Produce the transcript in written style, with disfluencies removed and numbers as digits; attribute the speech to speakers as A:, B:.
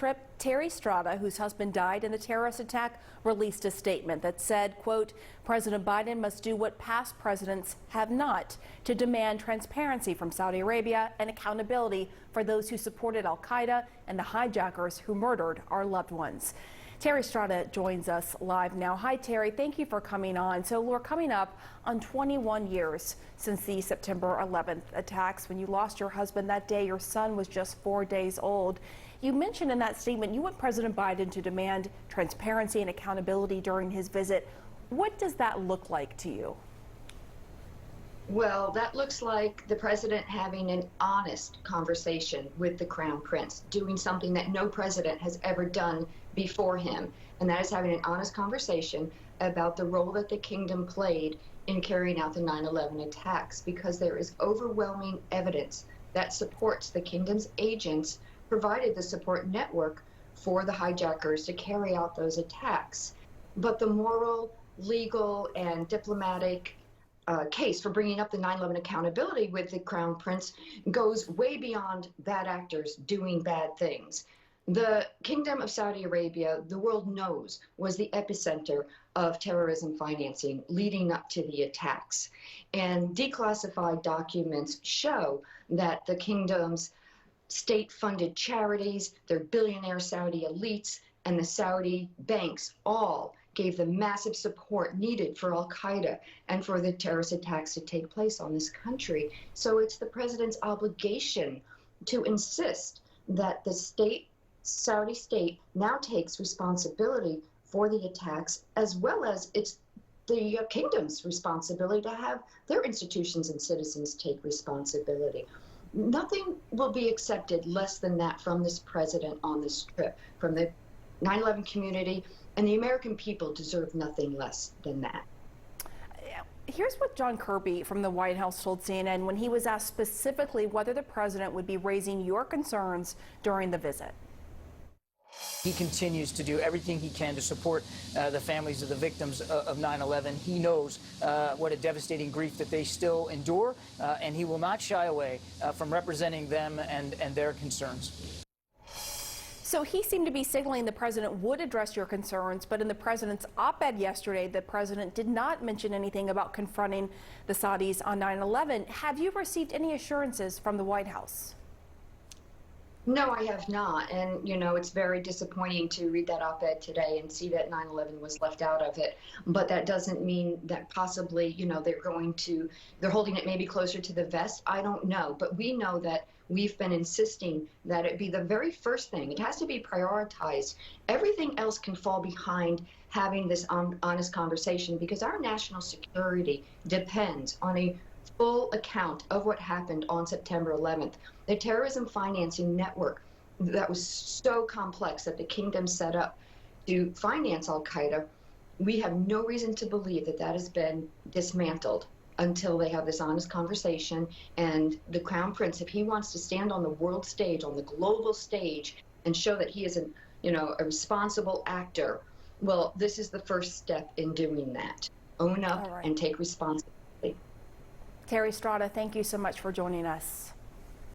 A: trip, Terry Strada, whose husband died in the terrorist attack, released a statement that said, quote, President Biden must do what past presidents have not, to demand transparency from Saudi Arabia and accountability for those who supported al-Qaeda and the hijackers who murdered our loved ones. Terry Strada joins us live now. Hi, Terry. Thank you for coming on. So we're coming up on 21 years since the September 11th attacks. When you lost your husband that day, your son was just 4 days old. You mentioned in that statement you want President Biden to demand transparency and accountability during his visit. What does that look like to you?
B: Well, that looks like the president having an honest conversation with the Crown Prince, doing something that no president has ever done before him, and that is having an honest conversation about the role that the kingdom played in carrying out the 9/11 attacks, because there is overwhelming evidence that supports the kingdom's agents provided the support network for the hijackers to carry out those attacks. But the moral, legal, and diplomatic case for bringing up the 9/11 accountability with the Crown Prince goes way beyond bad actors doing bad things. The Kingdom of Saudi Arabia, the world knows, was the epicenter of terrorism financing leading up to the attacks. And declassified documents show that the kingdom's state-funded charities, their billionaire Saudi elites, and the Saudi banks all gave the massive support needed for al-Qaeda and for the terrorist attacks to take place on this country. So it's the president's obligation to insist that the Saudi state now takes responsibility for the attacks, as well as it's the kingdom's responsibility to have their institutions and citizens take responsibility. Nothing will be accepted less than that from this president on this trip, from the 9/11 community, and the American people deserve nothing less than that.
A: Here's what John Kirby from the White House told CNN when he was asked specifically whether the president would be raising your concerns during the visit.
C: He continues to do everything he can to support the families of the victims of 9/11. He knows what a devastating grief that they still endure, and he will not shy away from representing them and their concerns.
A: So he seemed to be signaling the president would address your concerns, but in the president's op-ed yesterday, the president did not mention anything about confronting the Saudis on 9/11. Have you received any assurances from the White House?
B: No, I have not. And, you know, it's very disappointing to read that op-ed today and see that 9/11 was left out of it. But that doesn't mean that possibly, you know, they're holding it maybe closer to the vest. I don't know. But we know that we've been insisting that it be the very first thing. It has to be prioritized. Everything else can fall behind having this honest conversation, because our national security depends on a full account of what happened on September 11th. The terrorism financing network that was so complex that the kingdom set up to finance al-Qaeda, we have no reason to believe that that has been dismantled until they have this honest conversation. And the Crown Prince, if he wants to stand on the world stage, on the global stage, and show that he is a responsible actor, well, this is the first step in doing that. Own up and take responsibility.
A: Terry Strada, thank you so much for joining us.